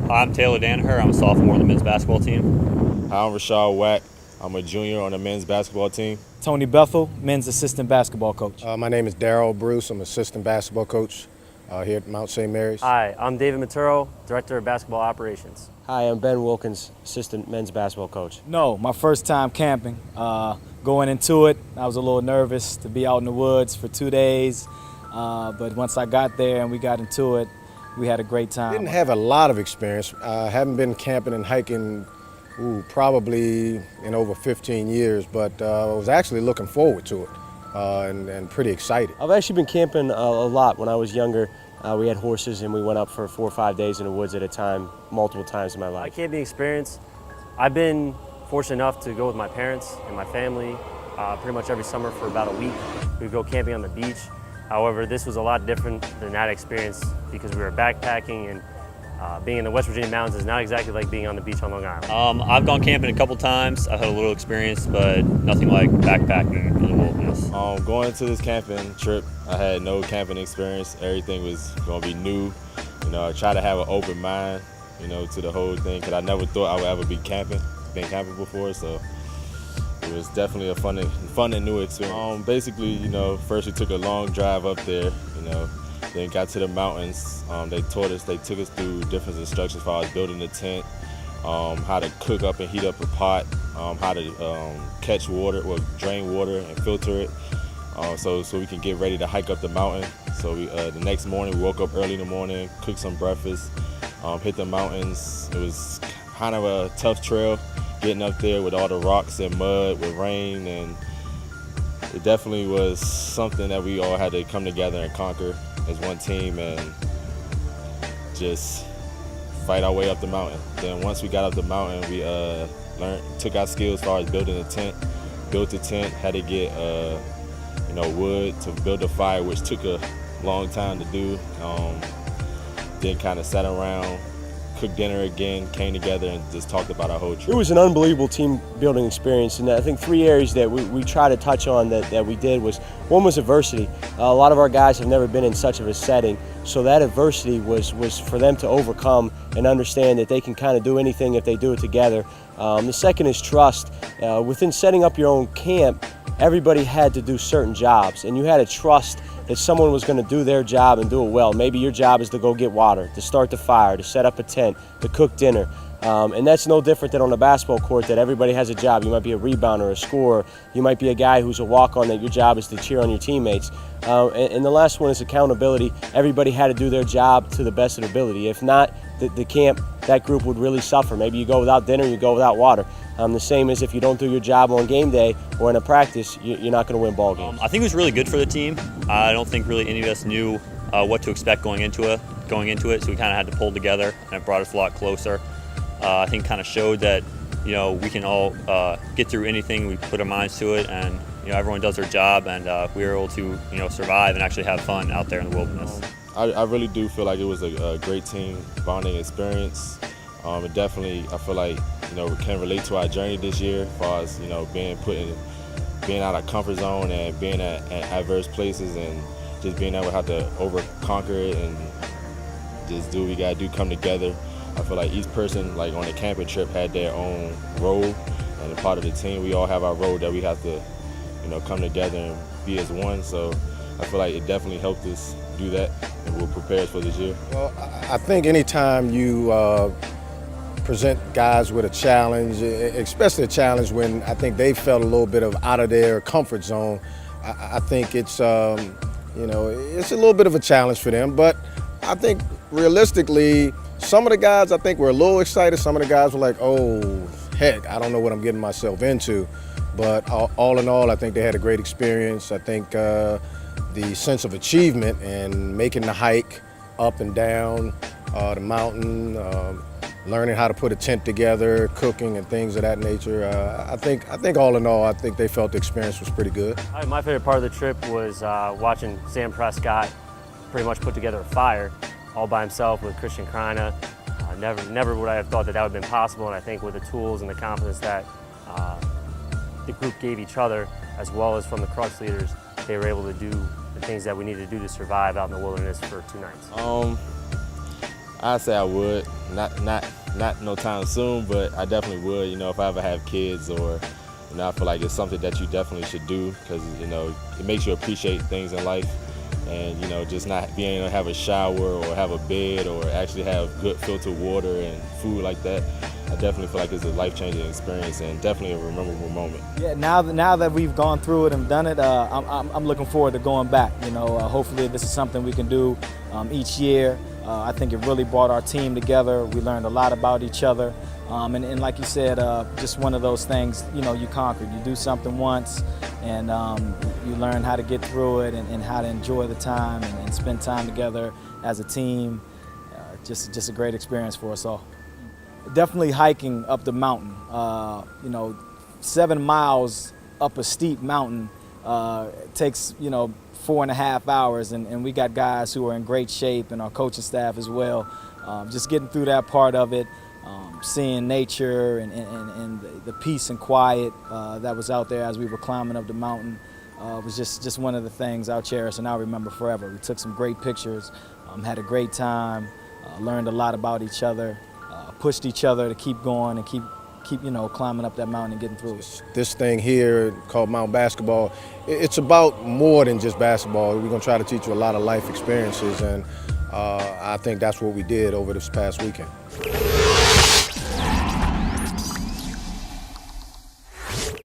I'm Taylor Danaher. I'm a sophomore on the men's basketball team. Hi, I'm Rashad. I'm a junior on the men's basketball team. Tony Bethel, men's assistant basketball coach. My name is Darryl Bruce. I'm assistant basketball coach here at Mount St. Mary's. Hi, I'm David Matturro, director of basketball operations. Hi, I'm Ben Wilkins, assistant men's basketball coach. No, my first time camping. Going into it, I was a little nervous to be out in the woods for 2 days, but once I got there and we got into it, we had a great time. Didn't have a lot of experience. I haven't been camping and hiking probably in over 15 years, but I was actually looking forward to it and pretty excited. I've actually been camping a lot when I was younger. We had horses and we went up for 4 or 5 days in the woods at a time, multiple times in my life. My camping experience, I've been fortunate enough to go with my parents and my family pretty much every summer for about a week. We'd go camping on the beach. However, this was a lot different than that experience because we were backpacking, and being in the West Virginia mountains is not exactly like being on the beach on Long Island. I've gone camping a couple times. I've had a little experience, but nothing like backpacking in the wilderness. Going into this camping trip, I had no camping experience. Everything was going to be new. I tried to have an open mind, to the whole thing, because I never thought I would ever been camping before, so it was definitely a fun and new experience. Basically, first we took a long drive up there, then got to the mountains. They took us through different instructions as far as building the tent, how to cook up and heat up a pot, how to catch water, drain water and filter it, so we can get ready to hike up the mountain. So the next morning we woke up early in the morning, cooked some breakfast, hit the mountains. It was kind of a tough trail getting up there with all the rocks and mud, with rain, and it definitely was something that we all had to come together and conquer as one team and just fight our way up the mountain. Then once we got up the mountain, we took our skills as far as building a tent, built the tent, had to get wood to build a fire, which took a long time to do. Then kind of sat around, cooked dinner again, came together and just talked about our whole trip. It was an unbelievable team building experience, and I think 3 areas that we try to touch on that we did was, one was adversity. A lot of our guys have never been in such of a setting, so that adversity was for them to overcome and understand that they can kind of do anything if they do it together. The second is trust. Within setting up your own camp, everybody had to do certain jobs, and you had to trust that someone was going to do their job and do it well. Maybe your job is to go get water, to start the fire, to set up a tent, to cook dinner. And that's no different than on a basketball court, that everybody has a job. You might be a rebounder, a scorer. You might be a guy who's a walk-on, that your job is to cheer on your teammates. And the last one is accountability. Everybody had to do their job to the best of their ability. If not, the camp, that group would really suffer. Maybe you go without dinner, you go without water. The same as if you don't do your job on game day or in a practice, you're not going to win ball games. I think it was really good for the team. I don't think really any of us knew what to expect going into it, so we kind of had to pull together, and it brought us a lot closer. I think kind of showed that we can all get through anything we put our minds to it, and everyone does their job, and we were able to survive and actually have fun out there in the wilderness. I really do feel like it was a great team bonding experience. It definitely, I feel like we can relate to our journey this year, as far as being out of comfort zone and being at adverse places, and just being able to have to conquer it and just do what we gotta do, come together. I feel like each person, like on the camping trip, had their own role, and a part of the team, we all have our role that we have to, come together and be as one. So I feel like it definitely helped us do that, and will prepare us for this year. Well, I think anytime you present guys with a challenge, especially a challenge when I think they felt a little bit out of their comfort zone, I think it's it's a little bit of a challenge for them. But I think realistically, some of the guys, I think, were a little excited. Some of the guys were like, oh, heck, I don't know what I'm getting myself into. But all in all, I think they had a great experience. I think the sense of achievement and making the hike up and down the mountain, learning how to put a tent together, cooking and things of that nature. I think all in all, I think they felt the experience was pretty good. My favorite part of the trip was watching Sam Prescott pretty much put together a fire all by himself with Christian Kreina. Never would I have thought that would have been possible, and I think with the tools and the confidence that the group gave each other, as well as from the crux leaders, they were able to do the things that we needed to do to survive out in the wilderness for 2 nights. I say I would. Not no time soon, but I definitely would. You know, if I ever have kids, or you know, I feel like it's something that you definitely should do, because you know it makes you appreciate things in life, and you know, just not being able to have a shower or have a bed or actually have good filtered water and food like that. I definitely feel like it's a life-changing experience and definitely a memorable moment. Yeah, now that we've gone through it and done it, I'm looking forward to going back. You know, hopefully this is something we can do each year. I think it really brought our team together. We learned a lot about each other. And like you said, just one of those things, you know, you conquered. You do something once, and you learn how to get through it and how to enjoy the time and spend time together as a team. Just a great experience for us all. Definitely hiking up the mountain. You know, 7 miles up a steep mountain takes, you know, 4.5 hours, and we got guys who are in great shape, and our coaching staff as well. Just getting through that part of it, seeing nature and the peace and quiet that was out there as we were climbing up the mountain was just one of the things I'll cherish and I'll remember forever. We took some great pictures, had a great time, learned a lot about each other, pushed each other to keep going and keep you know, climbing up that mountain and getting through it. This thing here called Mountain Basketball, it's about more than just basketball. We're going to try to teach you a lot of life experiences, and I think that's what we did over this past weekend.